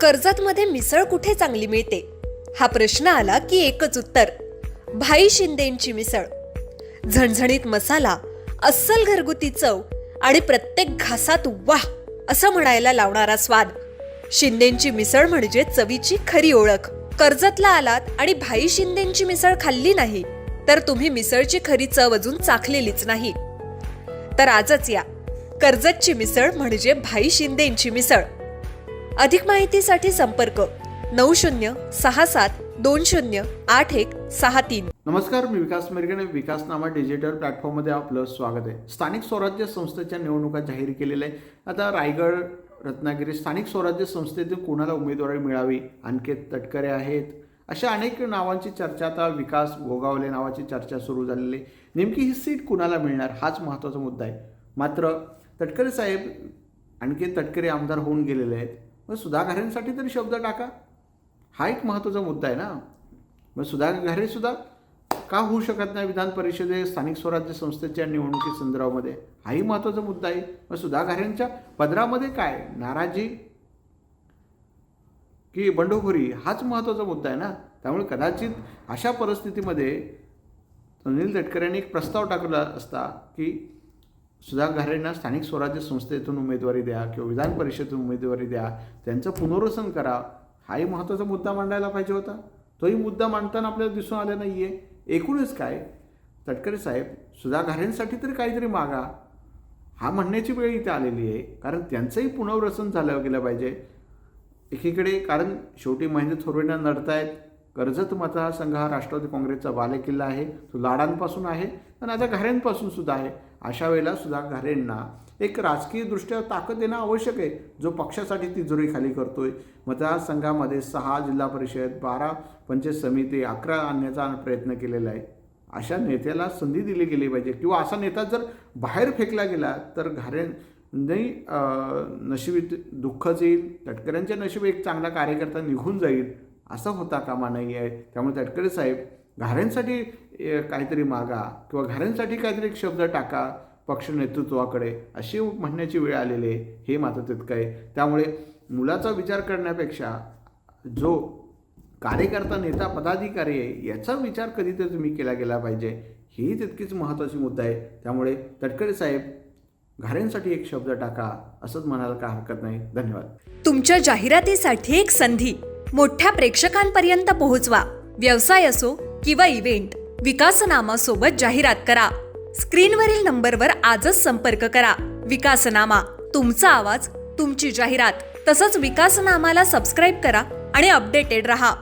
कर्जतमध्ये मिसळ कुठे चांगली मिळते हा प्रश्न आला की एकच उत्तर, भाई शिंदेंची मिसळ. झणझणीत मसाला, अस्सल घरगुती चव आणि प्रत्येक घासात वाह असं म्हणायला लावणारा स्वाद. शिंदेंची मिसळ म्हणजे चवीची खरी ओळख. कर्जतला आलात आणि भाई शिंदेंची मिसळ खाल्ली नाही तर तुम्ही मिसळची खरी चव अजून चाखलेलीच नाही. तर आजच या, कर्जतची मिसळ म्हणजे भाई शिंदेंची मिसळ. अधिक माहितीसाठी संपर्क 9067208163. नमस्कार, मी विकास मेरगणे. विकासनामा डिजिटल प्लॅटफॉर्ममध्ये आपलं स्वागत आहे. स्थानिक स्वराज्य संस्थेच्या निवडणुका जाहीर केलेल्या आहे. आता रायगड, रत्नागिरी स्थानिक स्वराज्य संस्थेतून कोणाला उमेदवारी मिळावी, अंकित तटकरे आहेत, अशा अनेक नावांची चर्चा, आता विकास गोगावले नावाची चर्चा सुरू झालेली. नेमकी ही सीट कुणाला मिळणार हाच महत्त्वाचा मुद्दा आहे. मात्र तटकरे साहेब, अंकित तटकरे आमदार होऊन गेलेले आहेत, मग सुधा घारेंसाठी तरी शब्द टाका, हा एक महत्त्वाचा मुद्दा आहे ना. मग सुधा घारे सुद्धा का होऊ शकत नाही विधान परिषदे स्थानिक स्वराज्य संस्थेच्या निवडणुकी संदर्भामध्ये, हाही महत्त्वाचा मुद्दा आहे. मग सुधा घारेंच्या पदरामध्ये काय, नाराजी की बंडखोरी, हाच महत्त्वाचा मुद्दा आहे ना. त्यामुळे कदाचित अशा परिस्थितीमध्ये अनिल तटकरेंनी एक प्रस्ताव टाकला असता की सुधा घारेंना स्थानिक स्वराज्य संस्थेतून उमेदवारी द्या किंवा विधान परिषदेतून उमेदवारी द्या, त्यांचं पुनर्वसन करा, हाही महत्त्वाचा मुद्दा मांडायला पाहिजे होता. तोही मुद्दा मांडताना आपल्याला दिसून आला नाही आहे. एकूणच काय, तटकरे साहेब सुधा घारेंसाठी तरी काहीतरी मागा, हा म्हणण्याची वेळ इथे आलेली आहे. कारण त्यांचंही पुनर्वसन झालं गेलं पाहिजे एकीकडे. कारण शेवटी महेंद्र थोरवेंना लढत आहेत. कर्जत मतदारसंघ हा राष्ट्रवादी काँग्रेसचा बालेकिल्ला आहे, तो लाडांपासून आहे आणि आता घारेंपासून सुद्धा आहे. अशा वेळेला सुधा घारेंना एक राजकीयदृष्ट्या ताकद देणं आवश्यक आहे, जो पक्षासाठी तिजोरी खाली करतोय. मतदारसंघामध्ये 6 जिल्हा परिषद, 12 पंचायत समिती, 11 आणण्याचा प्रयत्न केलेला आहे. अशा नेत्याला संधी दिली गेली पाहिजे, किंवा असा नेता जर बाहेर फेकला गेला तर घारेंनी नशिबीत दुःखच येईल. तटकऱ्यांच्या नशीब एक चांगला कार्यकर्ता निघून जाईल, असं होता कामा नाही आहे. त्यामुळे तटकरे साहेब, घारेंसाठी काहीतरी मागा किंवा घारेंसाठी काहीतरी एक शब्द टाका पक्ष नेतृत्वाकडे, अशी म्हणण्याची वेळ आलेली आहे. हे मात्र तितकं आहे. त्यामुळे मुलाचा विचार करण्यापेक्षा जो कार्यकर्ता, नेता, पदाधिकारी आहे याचा विचार कधीतरी तुम्ही केला गेला पाहिजे, ही तितकीच महत्त्वाची मुद्दा आहे. त्यामुळे तटकरे साहेब, घारेंसाठी एक शब्द टाका, असंच म्हणायला काय हरकत नाही. धन्यवाद. तुमच्या जाहिरातीसाठी एक संधी मोठ्या प्रेक्षकांपर्यंत पोहोचवा. व्यवसाय असो किंवा इव्हेंट, विकासनामा सोबत जाहिरात करा. स्क्रीनवरील नंबरवर आजच संपर्क करा. विकासनामा, तुमचा आवाज, तुमची जाहिरात. तसंच विकासनामाला सबस्क्राईब करा आणि अपडेटेड रहा.